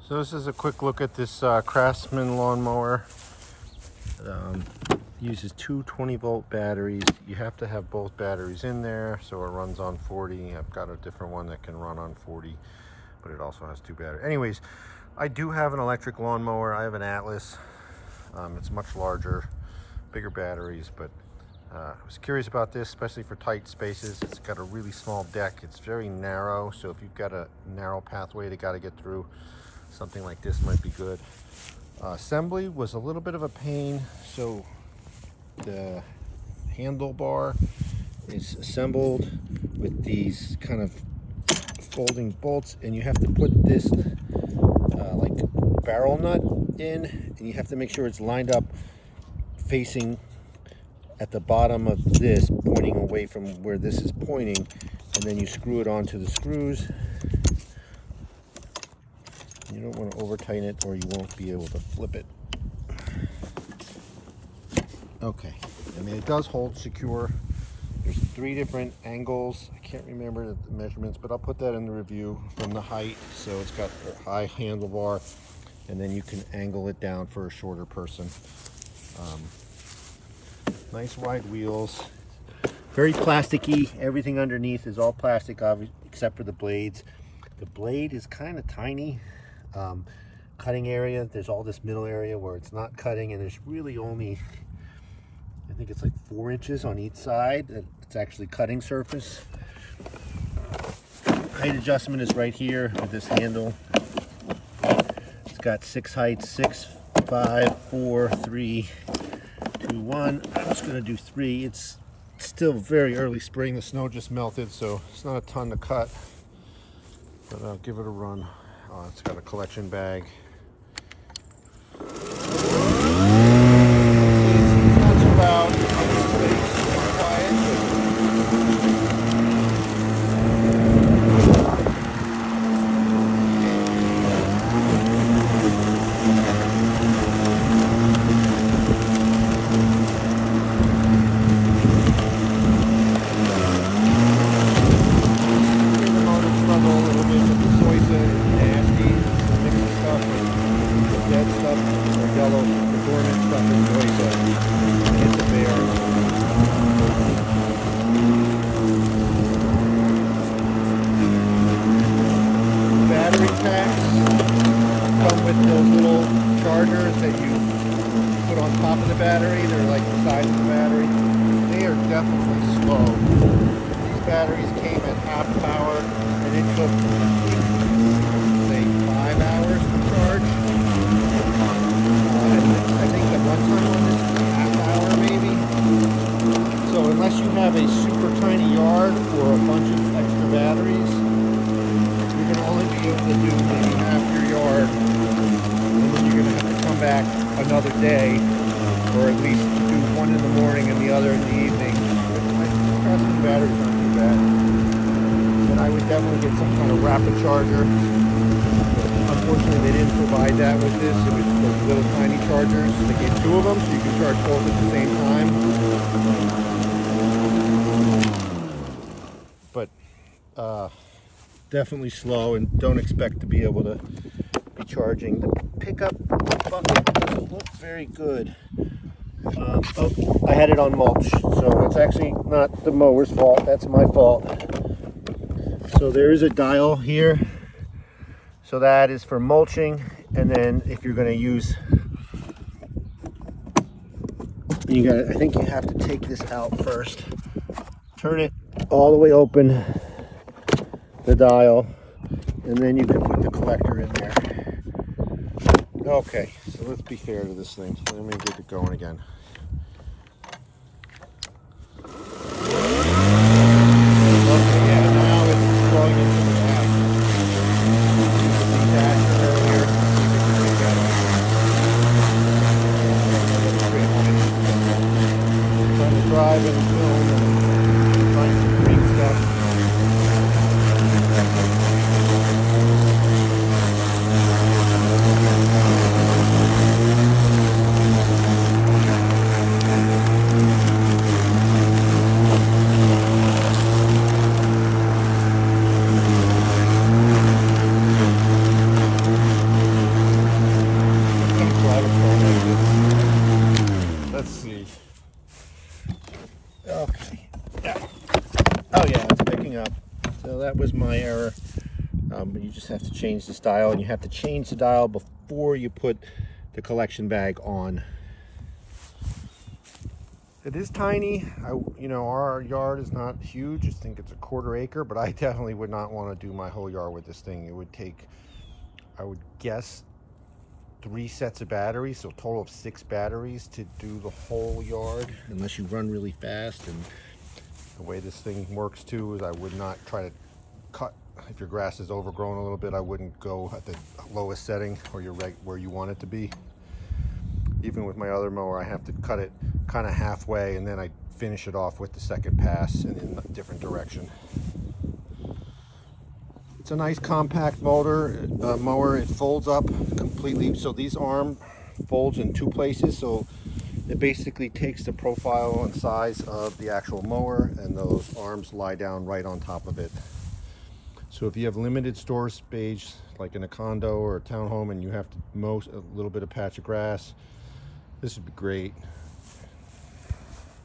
So this is a quick look at this CRAFTSMAN lawn mower. Uses two 20-volt batteries. You have to have both batteries in there, so it runs on 40. I've got a different one that can run on 40, but it also has two batteries. Anyways, I do have an electric lawn mower. I have an Atlas. It's much larger, bigger batteries, but I was curious about this, especially for tight spaces. It's got a really small deck. It's very narrow, so if you've got a narrow pathway to get through, something like this might be good. Assembly was a little bit of a pain. So the handlebar is assembled with these kind of folding bolts, and you have to put this like barrel nut in, and you have to make sure it's lined up facing at the bottom of this, pointing away from where this is pointing, and then you screw it onto the screws. You don't want to over tighten it or you won't be able to flip it. Okay, I mean, it does hold secure. There's 3 different angles. I can't remember the measurements, but I'll put that in the review from the height. So it's got a high handlebar, and then you can angle it down for a shorter person. Nice wide wheels. Very plasticky. Everything underneath is all plastic, except for the blades. The blade is kind of tiny. Cutting area, there's all this middle area where it's not cutting, and there's really only, I think it's like 4 inches on each side that it's actually cutting surface. Height adjustment is right here with this handle. It's got 6 heights: 6, 5, 4, 3, 2, 1. I'm just gonna do 3. It's still very early spring. The snow just melted, so it's not a ton to cut, but I'll give it a run. It's got a collection bag. It's not too loud. It's quiet. Dead stuff or yellow, the dormant stuff is always hit the bear. Battery packs come with those little chargers that you put on top of the battery. They're like the size of the battery. They are definitely slow. These batteries came at half power, and it took, say, 5 hours to charge. I think the runtime on this is a half hour maybe. So unless you have a super tiny yard or a bunch of extra batteries, you're going to only be able to do maybe half your yard, and then you're going to have to come back another day, or at least do one in the morning and the other in the evening. My CRAFTSMAN batteries aren't too bad. And I would definitely get some kind of rapid charger. Unfortunately, they didn't provide that with this. It was those little tiny chargers. They gave 2 of them, so you can charge both at the same time. But definitely slow, and don't expect to be able to be charging. The pickup bucket doesn't look very good. Oh, I had it on mulch, so it's actually not the mower's fault. That's my fault. So there is a dial here. So that is for mulching, and then if you're going to use, I think you have to take this out first. Turn it all the way open, the dial, and then you can put the collector in there. Okay, so let's be fair to this thing. Let me get it going again. Okay, yeah, now it's going into the bag. Drive and film and find some great stuff. you just have to change this dial, and you have to change the dial before you put the collection bag on. It is tiny. You know, our yard is not huge. I think it's a 1/4 acre, but I definitely would not want to do my whole yard with this thing. It would take, I would guess, 3 sets of batteries, so a total of 6 batteries to do the whole yard, unless you run really fast. And the way this thing works too is I would not try to cut, if your grass is overgrown a little bit, I wouldn't go at the lowest setting or where you want it to be. Even with my other mower, I have to cut it kind of halfway, and then I finish it off with the second pass and in a different direction. It's a nice compact mower. It folds up completely, so these arm folds in 2 places, so it basically takes the profile and size of the actual mower, and those arms lie down right on top of it. So if you have limited storage space, like in a condo or a townhome, and you have to mow a little bit of patch of grass, this would be great.